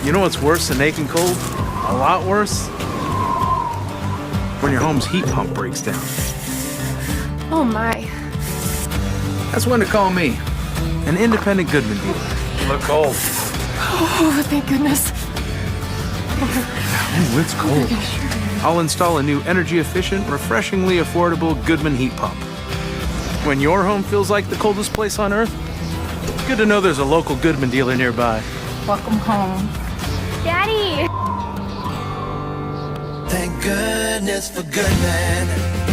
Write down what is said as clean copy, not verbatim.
You know what's worse than aching cold? A lot worse? When your home's heat pump breaks down. Oh my. That's when to call me, an independent Goodman dealer. Look cold. Oh, thank goodness. Ooh, it's cold. I'll install a new energy-efficient, refreshingly affordable Goodman heat pump. When your home feels like the coldest place on Earth, good to know there's a local Goodman dealer nearby. Welcome home. Daddy! Thank goodness for Goodman.